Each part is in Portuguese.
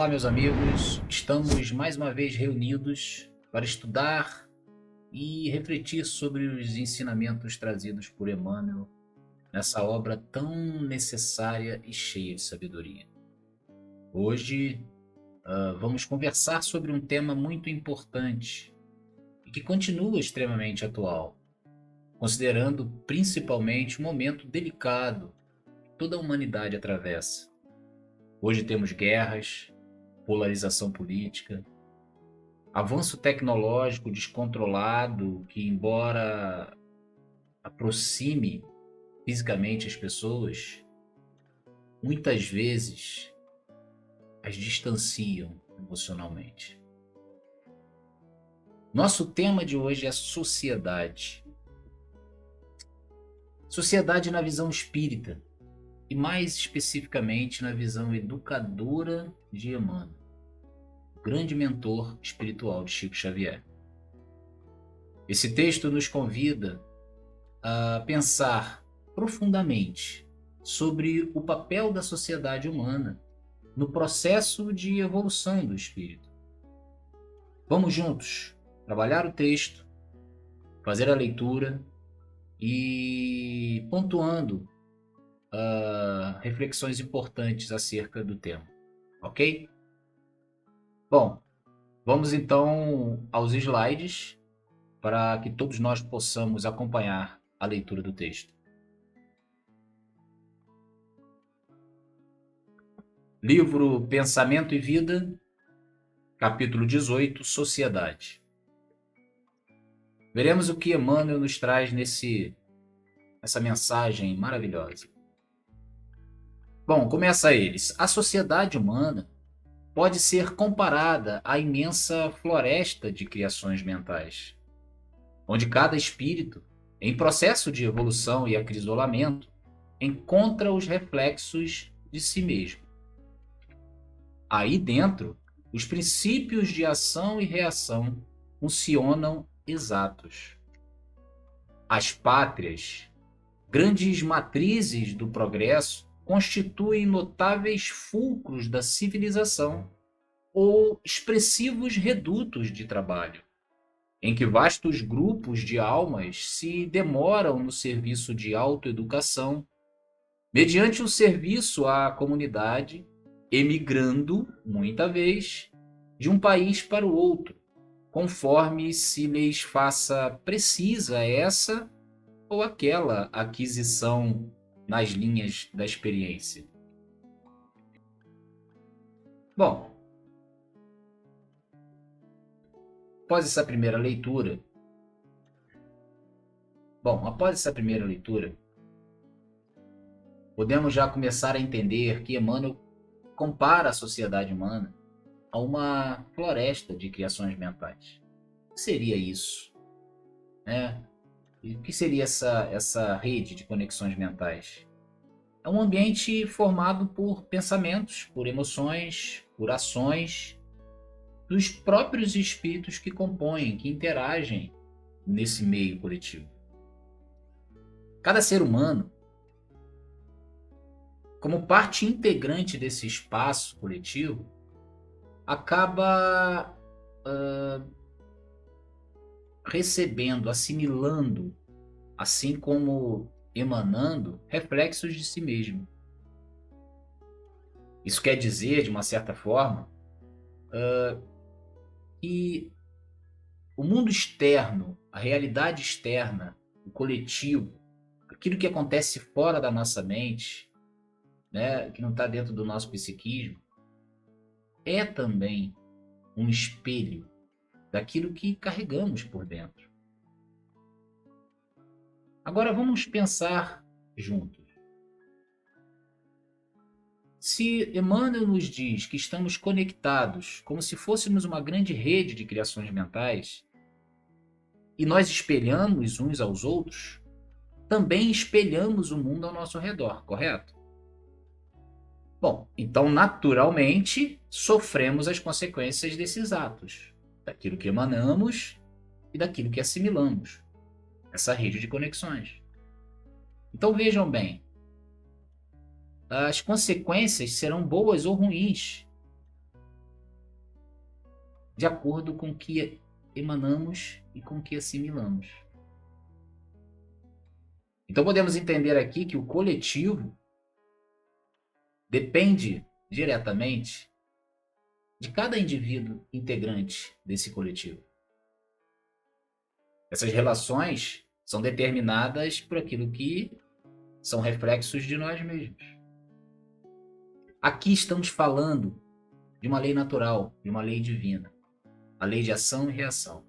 Olá, meus amigos. Estamos mais uma vez reunidos para estudar e refletir sobre os ensinamentos trazidos por Emmanuel nessa obra tão necessária e cheia de sabedoria. Hoje, vamos conversar sobre um tema muito importante e que continua extremamente atual, considerando principalmente o momento delicado que toda a humanidade atravessa. Hoje temos guerras, polarização política, avanço tecnológico descontrolado que, embora aproxime fisicamente as pessoas, muitas vezes as distanciam emocionalmente. Nosso tema de hoje é sociedade. Sociedade na visão espírita e, mais especificamente, na visão educadora de Emmanuel, grande mentor espiritual de Chico Xavier. Esse texto nos convida a pensar profundamente sobre o papel da sociedade humana no processo de evolução do espírito. Vamos juntos trabalhar o texto, fazer a leitura e pontuando reflexões importantes acerca do tema, ok? Bom, vamos então aos slides para que todos nós possamos acompanhar a leitura do texto. Livro Pensamento e Vida, capítulo 18, Sociedade. Veremos o que Emmanuel nos traz nessa mensagem maravilhosa. Bom, começa eles. A sociedade humana pode ser comparada à imensa floresta de criações mentais, onde cada espírito, em processo de evolução e acrisolamento, encontra os reflexos de si mesmo. Aí dentro, os princípios de ação e reação funcionam exatos. As pátrias, grandes matrizes do progresso, constituem notáveis fulcros da civilização ou expressivos redutos de trabalho, em que vastos grupos de almas se demoram no serviço de autoeducação, mediante o serviço à comunidade, emigrando, muita vez, de um país para o outro, conforme se lhes faça precisa essa ou aquela aquisição nas linhas da experiência. Bom, após essa primeira leitura, podemos já começar a entender que Emmanuel compara a sociedade humana a uma floresta de criações mentais. O que seria isso? E o que seria essa rede de conexões mentais? É um ambiente formado por pensamentos, por emoções, por ações dos próprios espíritos que compõem, que interagem nesse meio coletivo. Cada ser humano, como parte integrante desse espaço coletivo, acaba recebendo, assimilando, assim como emanando, reflexos de si mesmo. Isso quer dizer, de uma certa forma, que o mundo externo, a realidade externa, o coletivo, aquilo que acontece fora da nossa mente, que não está dentro do nosso psiquismo, é também um espelho daquilo que carregamos por dentro. Agora vamos pensar juntos. Se Emmanuel nos diz que estamos conectados como se fôssemos uma grande rede de criações mentais, e nós espelhamos uns aos outros, também espelhamos o mundo ao nosso redor, correto? Bom, então naturalmente sofremos as consequências desses atos, daquilo que emanamos e daquilo que assimilamos, essa rede de conexões. Então vejam bem, as consequências serão boas ou ruins, de acordo com o que emanamos e com o que assimilamos. Então podemos entender aqui que o coletivo depende diretamente de cada indivíduo integrante desse coletivo. Essas relações são determinadas por aquilo que são reflexos de nós mesmos. Aqui estamos falando de uma lei natural, de uma lei divina, a lei de ação e reação.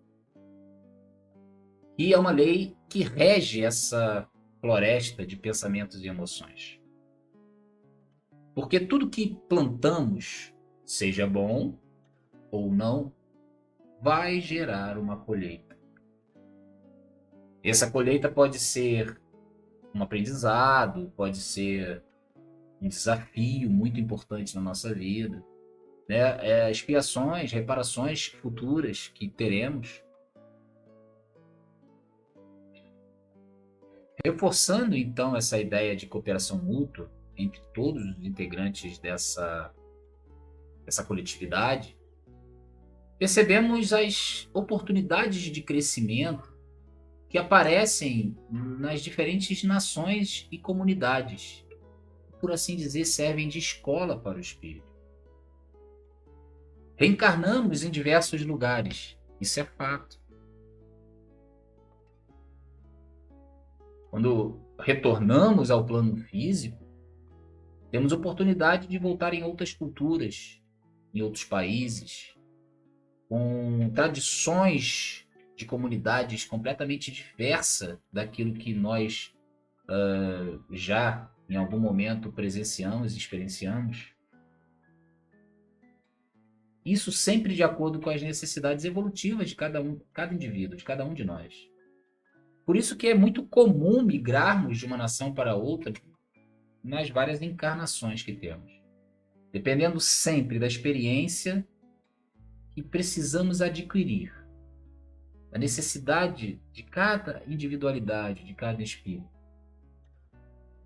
E é uma lei que rege essa floresta de pensamentos e emoções. Porque tudo que plantamos, seja bom ou não, vai gerar uma colheita. Essa colheita pode ser um aprendizado, pode ser um desafio muito importante na nossa vida, né? Expiações, reparações futuras que teremos. Reforçando, então, essa ideia de cooperação mútua entre todos os integrantes dessa coletividade, percebemos as oportunidades de crescimento que aparecem nas diferentes nações e comunidades, por assim dizer, servem de escola para o espírito. Reencarnamos em diversos lugares, isso é fato. Quando retornamos ao plano físico, temos oportunidade de voltar em outras culturas, em outros países, com tradições de comunidades completamente diversas daquilo que nós já em algum momento presenciamos e experienciamos. Isso sempre de acordo com as necessidades evolutivas de cada indivíduo, de cada um de nós. Por isso que é muito comum migrarmos de uma nação para outra nas várias encarnações que temos, dependendo sempre da experiência que precisamos adquirir, da necessidade de cada individualidade, de cada espírito.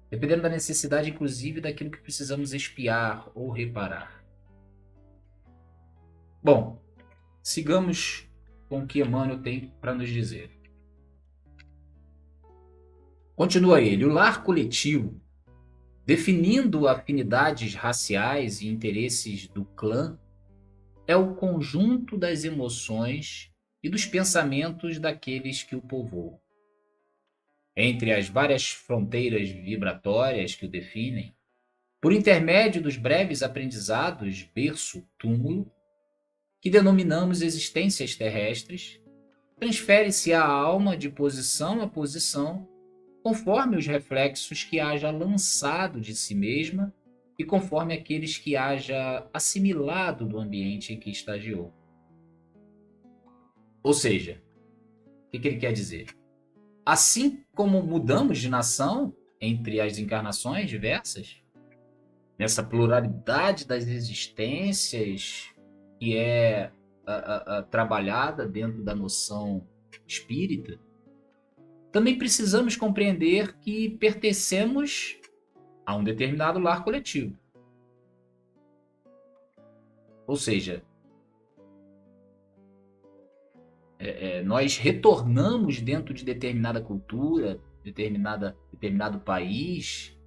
Dependendo da necessidade, inclusive, daquilo que precisamos expiar ou reparar. Bom, sigamos com o que Emmanuel tem para nos dizer. Continua ele: o lar coletivo, definindo afinidades raciais e interesses do clã, é o conjunto das emoções e dos pensamentos daqueles que o povoam. Entre as várias fronteiras vibratórias que o definem, por intermédio dos breves aprendizados berço-túmulo, que denominamos existências terrestres, transfere-se a alma de posição a posição, conforme os reflexos que haja lançado de si mesma e conforme aqueles que haja assimilado do ambiente em que estagiou. Ou seja, o que ele quer dizer? Assim como mudamos de nação entre as encarnações diversas, nessa pluralidade das existências que é trabalhada dentro da noção espírita, também precisamos compreender que pertencemos a um determinado lar coletivo. Ou seja, nós retornamos dentro de determinada cultura, determinado país,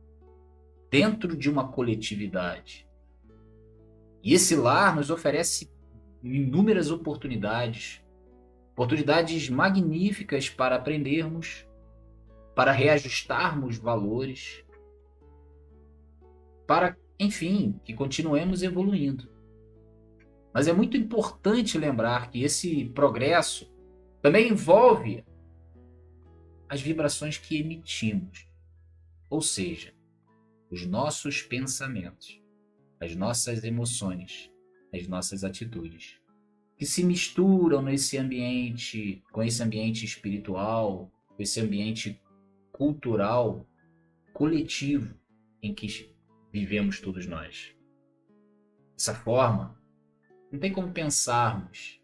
dentro de uma coletividade. E esse lar nos oferece inúmeras oportunidades magníficas para aprendermos, para reajustarmos valores, para, enfim, que continuemos evoluindo. Mas é muito importante lembrar que esse progresso também envolve as vibrações que emitimos, ou seja, os nossos pensamentos, as nossas emoções, as nossas atitudes, que se misturam nesse ambiente, com esse ambiente espiritual, com esse ambiente cultural, coletivo em que vivemos todos nós. Dessa forma, não tem como pensarmos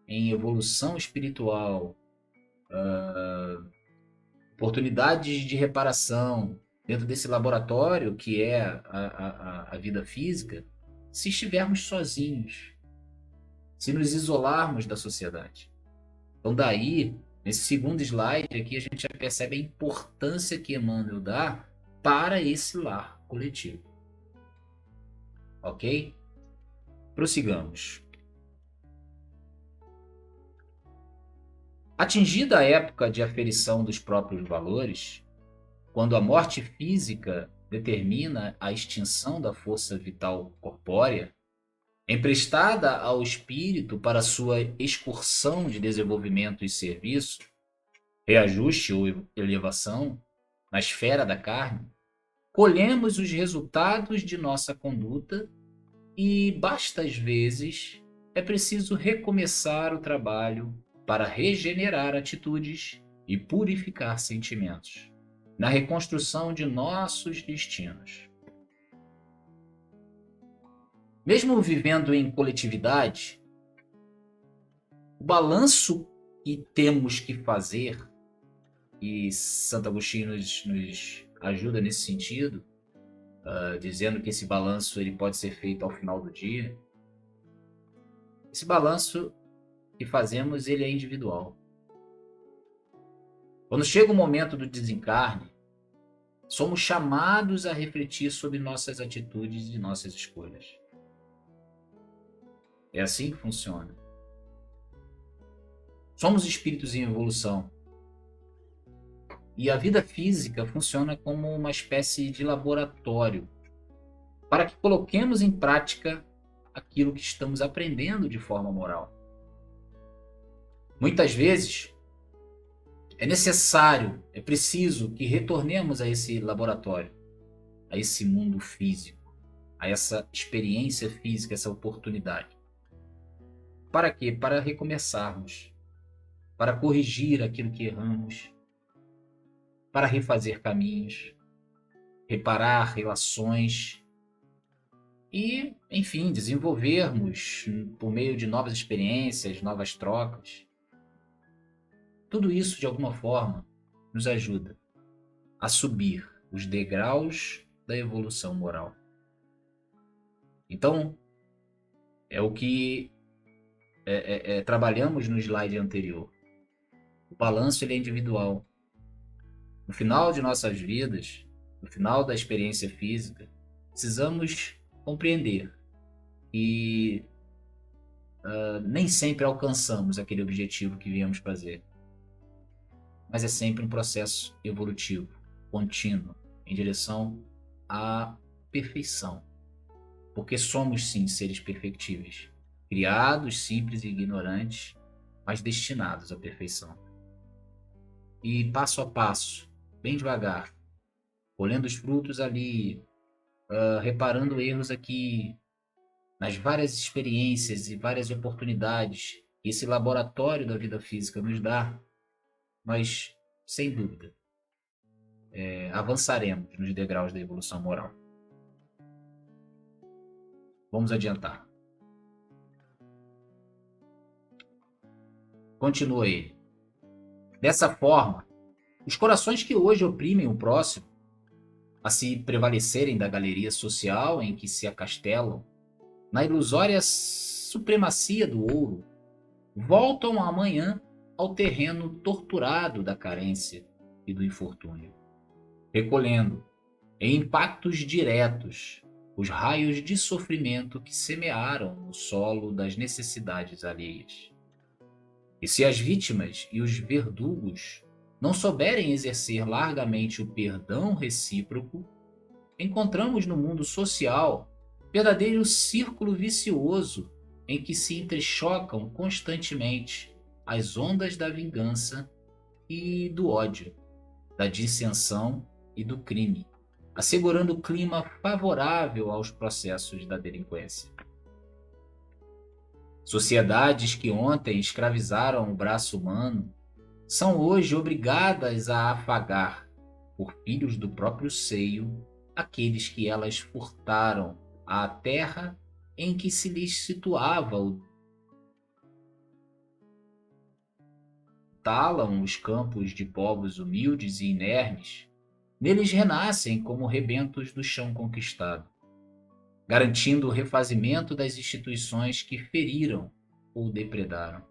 em evolução espiritual, oportunidades de reparação dentro desse laboratório que é a vida física, se estivermos sozinhos, se nos isolarmos da sociedade. Então, daí, nesse segundo slide aqui, a gente já percebe a importância que Emmanuel dá para esse lar coletivo. Ok? Prossigamos. Atingida a época de aferição dos próprios valores, quando a morte física determina a extinção da força vital corpórea, emprestada ao espírito para sua excursão de desenvolvimento e serviço, reajuste ou elevação na esfera da carne, colhemos os resultados de nossa conduta e, bastas vezes, é preciso recomeçar o trabalho para regenerar atitudes e purificar sentimentos, na reconstrução de nossos destinos. Mesmo vivendo em coletividade, o balanço que temos que fazer, e Santo Agostinho nos ajuda nesse sentido, dizendo que esse balanço ele pode ser feito ao final do dia. Esse balanço que fazemos ele é individual. Quando chega o momento do desencarne, somos chamados a refletir sobre nossas atitudes e nossas escolhas. É assim que funciona. Somos espíritos em evolução. E a vida física funciona como uma espécie de laboratório para que coloquemos em prática aquilo que estamos aprendendo de forma moral. Muitas vezes é necessário, é preciso que retornemos a esse laboratório, a esse mundo físico, a essa experiência física, essa oportunidade. Para quê? Para recomeçarmos, para corrigir aquilo que erramos, para refazer caminhos, reparar relações e, enfim, desenvolvermos por meio de novas experiências, novas trocas. Tudo isso, de alguma forma, nos ajuda a subir os degraus da evolução moral. Então, é o que trabalhamos no slide anterior. O balanço ele é individual. No final de nossas vidas, no final da experiência física, precisamos compreender que nem sempre alcançamos aquele objetivo que viemos fazer. Mas é sempre um processo evolutivo, contínuo, em direção à perfeição. Porque somos, sim, seres perfectíveis, criados, simples e ignorantes, mas destinados à perfeição. E passo a passo, bem devagar, colhendo os frutos ali, reparando erros aqui, nas várias experiências e várias oportunidades que esse laboratório da vida física nos dá, mas, sem dúvida, avançaremos nos degraus da evolução moral. Vamos adiantar. Continua ele. Dessa forma, os corações que hoje oprimem o próximo, a se prevalecerem da galeria social em que se acastelam, na ilusória supremacia do ouro, voltam amanhã ao terreno torturado da carência e do infortúnio, recolhendo, em impactos diretos, os raios de sofrimento que semearam no solo das necessidades alheias. E se as vítimas e os verdugos não souberem exercer largamente o perdão recíproco, encontramos no mundo social verdadeiro círculo vicioso em que se entrechocam constantemente as ondas da vingança e do ódio, da dissensão e do crime, assegurando clima favorável aos processos da delinquência. Sociedades que ontem escravizaram o braço humano são hoje obrigadas a afagar, por filhos do próprio seio, aqueles que elas furtaram à terra em que se lhes situava o talam os campos de povos humildes e inermes, neles renascem como rebentos do chão conquistado, garantindo o refazimento das instituições que feriram ou depredaram.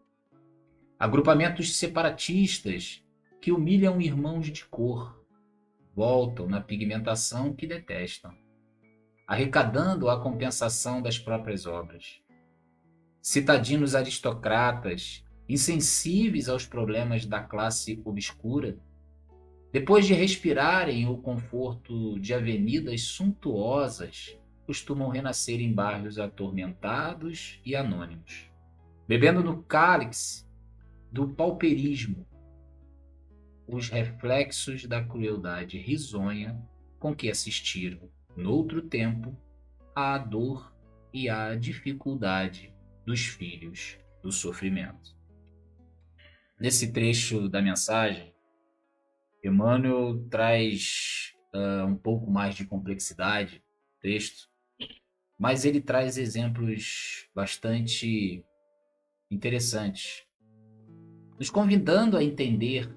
Agrupamentos separatistas que humilham irmãos de cor, voltam na pigmentação que detestam, arrecadando a compensação das próprias obras. Citadinos aristocratas, insensíveis aos problemas da classe obscura, depois de respirarem o conforto de avenidas suntuosas, costumam renascer em bairros atormentados e anônimos, bebendo no cálice do pauperismo os reflexos da crueldade risonha com que assistiram, noutro tempo, à dor e à dificuldade dos filhos do sofrimento. Nesse trecho da mensagem, Emmanuel traz um pouco mais de complexidade no texto, mas ele traz exemplos bastante interessantes, nos convidando a entender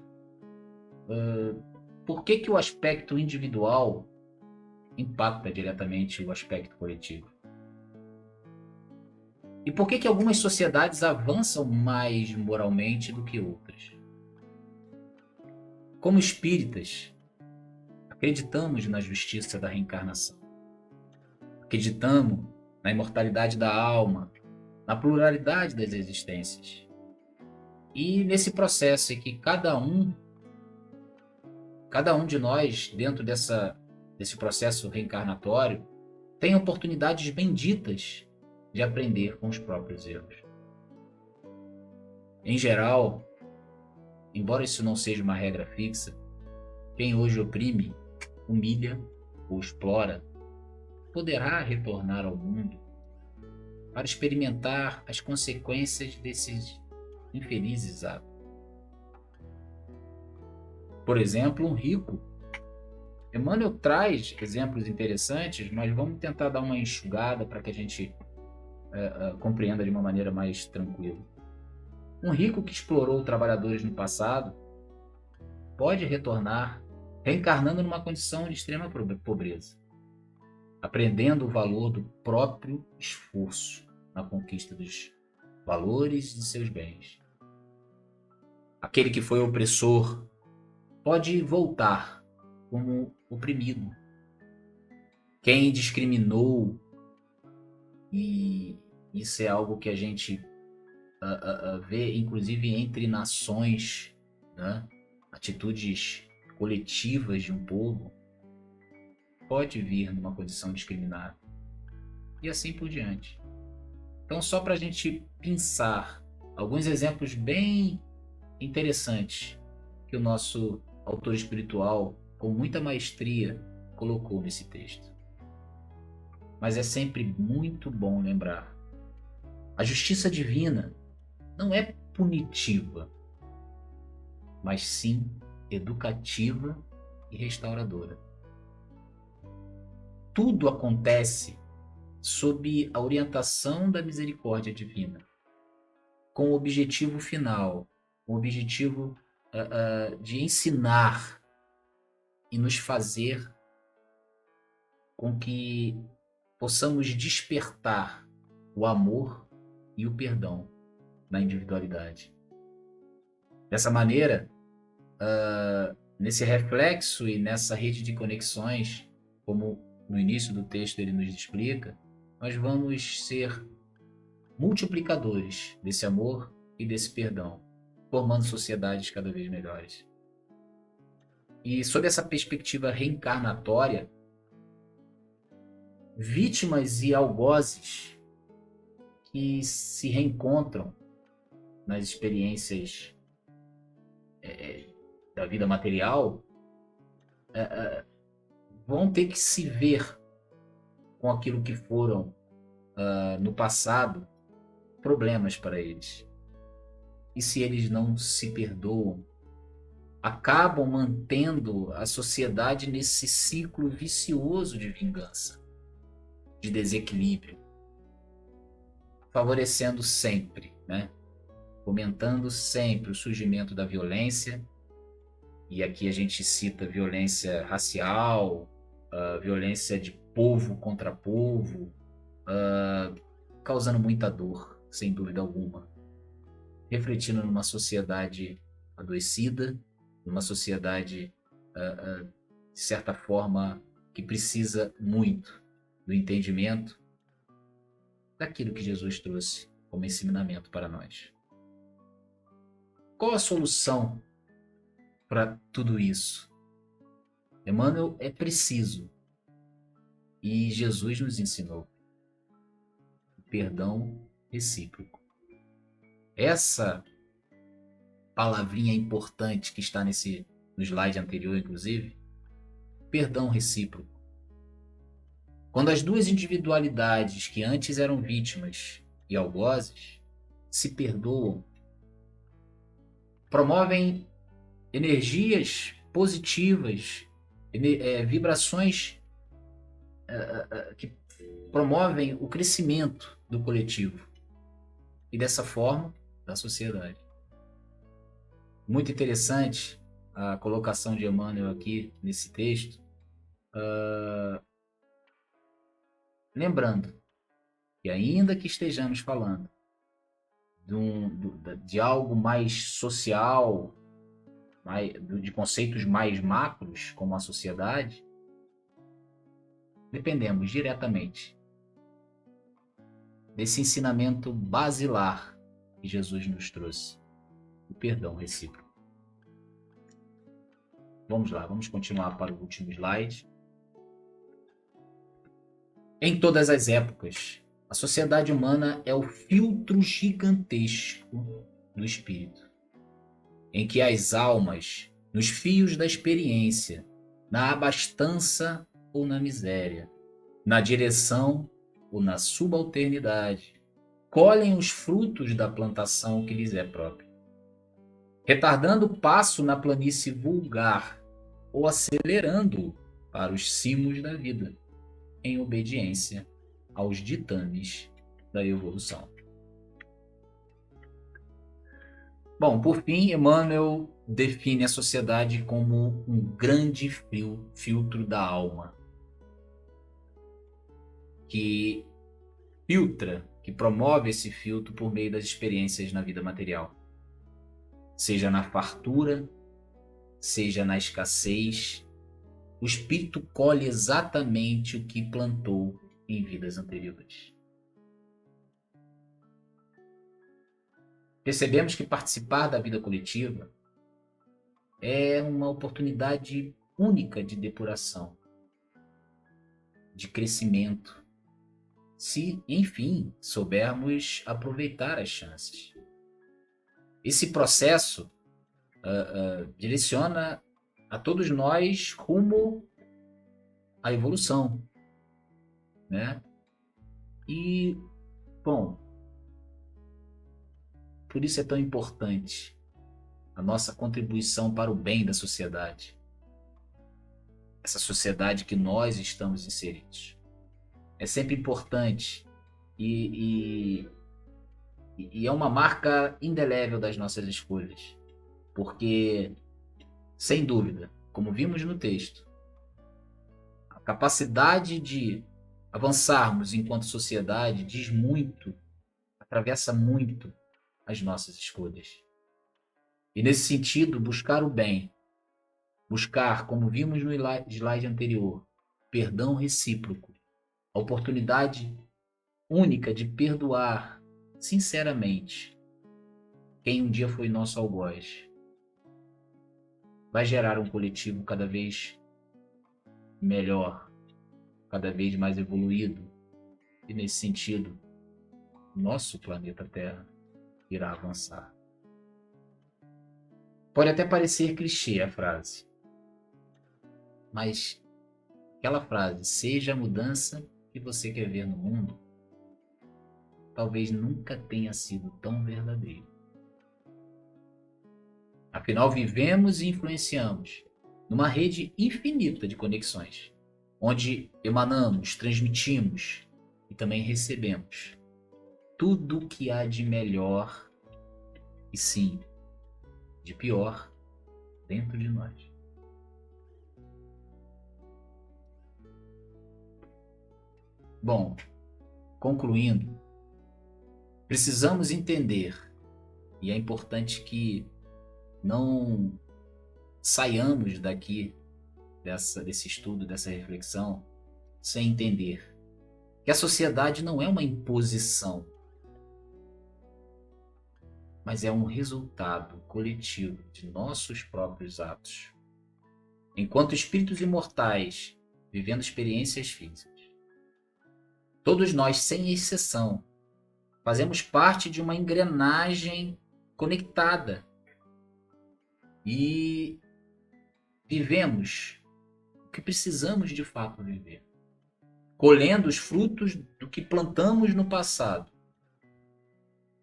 por que o aspecto individual impacta diretamente o aspecto coletivo. E por que algumas sociedades avançam mais moralmente do que outras? Como espíritas, acreditamos na justiça da reencarnação. Acreditamos na imortalidade da alma, na pluralidade das existências. E nesse processo em que cada um de nós, dentro desse processo reencarnatório, tem oportunidades benditas de aprender com os próprios erros. Em geral, embora isso não seja uma regra fixa, quem hoje oprime, humilha ou explora, poderá retornar ao mundo para experimentar as consequências desses infelizes atos. Por exemplo, um rico. Emmanuel traz exemplos interessantes, mas vamos tentar dar uma enxugada para que a gente compreenda de uma maneira mais tranquila. Um rico que explorou trabalhadores no passado pode retornar reencarnando numa condição de extrema pobreza, aprendendo o valor do próprio esforço na conquista dos valores de seus bens. Aquele que foi opressor pode voltar como oprimido. Quem discriminou, e isso é algo que a gente vê inclusive entre nações, né? Atitudes coletivas de um povo, pode vir numa condição discriminada. E assim por diante. Então, só para a gente pensar alguns exemplos bem interessantes que o nosso autor espiritual, com muita maestria, colocou nesse texto. Mas é sempre muito bom lembrar: a justiça divina não é punitiva, mas sim educativa e restauradora. Tudo acontece sob a orientação da misericórdia divina, com o objetivo final, o objetivo de ensinar e nos fazer com que possamos despertar o amor e o perdão na individualidade. Dessa maneira, nesse reflexo e nessa rede de conexões, como no início do texto ele nos explica, nós vamos ser multiplicadores desse amor e desse perdão, formando sociedades cada vez melhores. E sob essa perspectiva reencarnatória, vítimas e algozes que se reencontram nas experiências da vida material vão ter que se ver com aquilo que foram no passado problemas para eles. E se eles não se perdoam, acabam mantendo a sociedade nesse ciclo vicioso de vingança, de desequilíbrio, favorecendo sempre, né? Fomentando sempre o surgimento da violência. E aqui a gente cita violência racial, violência de povo contra povo, causando muita dor, sem dúvida alguma. refletindo numa sociedade adoecida, numa sociedade, de certa forma, que precisa muito do entendimento daquilo que Jesus trouxe como ensinamento para nós. Qual a solução para tudo isso? Emmanuel é preciso e Jesus nos ensinou o perdão recíproco. Essa palavrinha importante que está no slide anterior, inclusive, perdão recíproco. Quando as duas individualidades que antes eram vítimas e algozes se perdoam, promovem energias positivas, vibrações que promovem o crescimento do coletivo e, dessa forma, da sociedade. Muito interessante a colocação de Emmanuel aqui nesse texto, lembrando que, ainda que estejamos falando de algo mais social, de conceitos mais macros, como a sociedade, dependemos diretamente desse ensinamento basilar que Jesus nos trouxe, o perdão recíproco. Vamos lá, vamos continuar para o último slide. Em todas as épocas, a sociedade humana é o filtro gigantesco do espírito, em que as almas, nos fios da experiência, na abastança ou na miséria, na direção ou na subalternidade, colhem os frutos da plantação que lhes é própria, retardando o passo na planície vulgar ou acelerando-o para os cimos da vida, em obediência aos ditames da evolução. Bom, por fim, Emmanuel define a sociedade como um grande filtro da alma, que filtra, que promove esse filtro por meio das experiências na vida material, seja na fartura, seja na escassez. O espírito colhe exatamente o que plantou em vidas anteriores. Percebemos que participar da vida coletiva é uma oportunidade única de depuração, de crescimento, se, enfim, soubermos aproveitar as chances. Esse processo direciona a todos nós rumo à evolução, né? E, bom, por isso é tão importante a nossa contribuição para o bem da sociedade, essa sociedade que nós estamos inseridos. É sempre importante e é uma marca indelével das nossas escolhas, porque, sem dúvida, como vimos no texto, a capacidade de avançarmos enquanto sociedade diz muito, atravessa muito as nossas escolhas. E, nesse sentido, buscar o bem, buscar, como vimos no slide anterior, perdão recíproco, a oportunidade única de perdoar sinceramente quem um dia foi nosso algoz, vai gerar um coletivo cada vez melhor, cada vez mais evoluído, e, nesse sentido, nosso planeta Terra irá avançar. Pode até parecer clichê a frase, mas aquela frase, seja a mudança que você quer ver no mundo, talvez nunca tenha sido tão verdadeiro. Afinal, vivemos e influenciamos numa rede infinita de conexões, onde emanamos, transmitimos e também recebemos tudo o que há de melhor e, sim, de pior dentro de nós. Bom, concluindo, precisamos entender E é importante que não saiamos daqui desse estudo, dessa reflexão, sem entender que a sociedade não é uma imposição, mas é um resultado coletivo de nossos próprios atos. Enquanto espíritos imortais, vivendo experiências físicas, todos nós, sem exceção, fazemos parte de uma engrenagem conectada e vivemos o que precisamos de fato viver, colhendo os frutos do que plantamos no passado.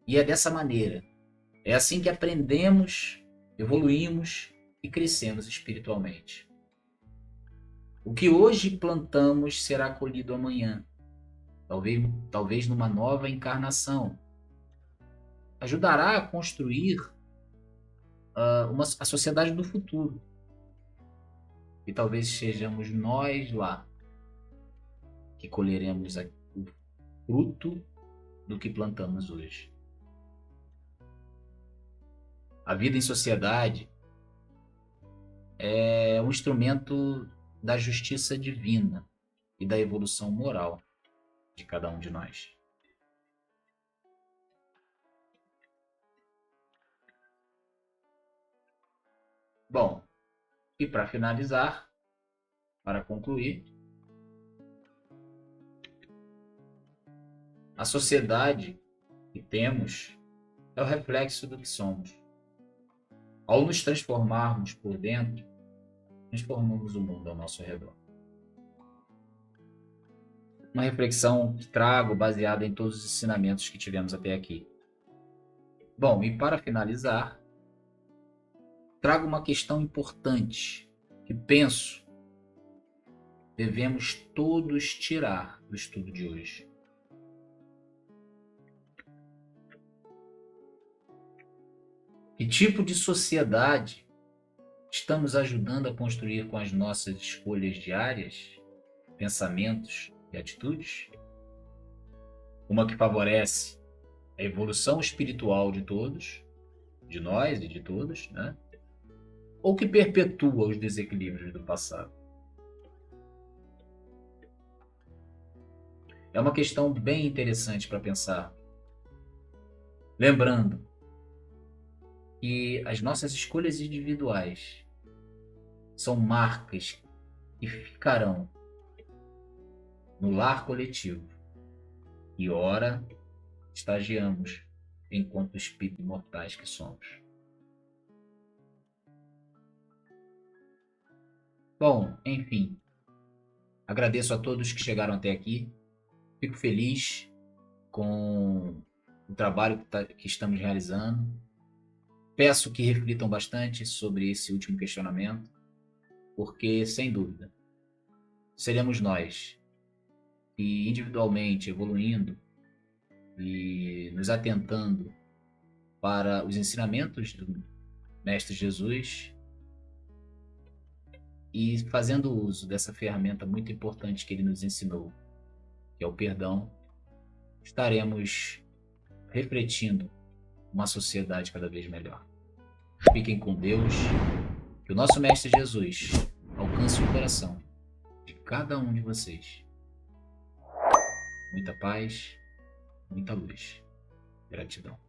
E é dessa maneira, é assim que aprendemos, evoluímos e crescemos espiritualmente. O que hoje plantamos será colhido amanhã, talvez numa nova encarnação. Ajudará a construir a sociedade do futuro. E talvez sejamos nós lá que colheremos o fruto do que plantamos hoje. A vida em sociedade é um instrumento da justiça divina e da evolução moral de cada um de nós. Bom, e para finalizar, para concluir, a sociedade que temos é o reflexo do que somos. Ao nos transformarmos por dentro, transformamos o mundo ao nosso redor. Uma reflexão que trago baseada em todos os ensinamentos que tivemos até aqui. Bom, e para finalizar, trago uma questão importante que penso devemos todos tirar do estudo de hoje. Que tipo de sociedade estamos ajudando a construir com as nossas escolhas diárias, pensamentos e atitudes? Uma que favorece a evolução espiritual de todos, de nós e de todos, né? Ou que perpetua os desequilíbrios do passado? É uma questão bem interessante para pensar. Lembrando que as nossas escolhas individuais são marcas que ficarão no lar coletivo e ora estagiamos enquanto espíritos imortais que somos. Bom, enfim, agradeço a todos que chegaram até aqui, fico feliz com o trabalho que estamos realizando. Peço que reflitam bastante sobre esse último questionamento, porque, sem dúvida, seremos nós que, individualmente, evoluindo e nos atentando para os ensinamentos do Mestre Jesus e fazendo uso dessa ferramenta muito importante que ele nos ensinou, que é o perdão, estaremos refletindo uma sociedade cada vez melhor. Fiquem com Deus, que o nosso Mestre Jesus alcance o coração de cada um de vocês. Muita paz, muita luz. Gratidão.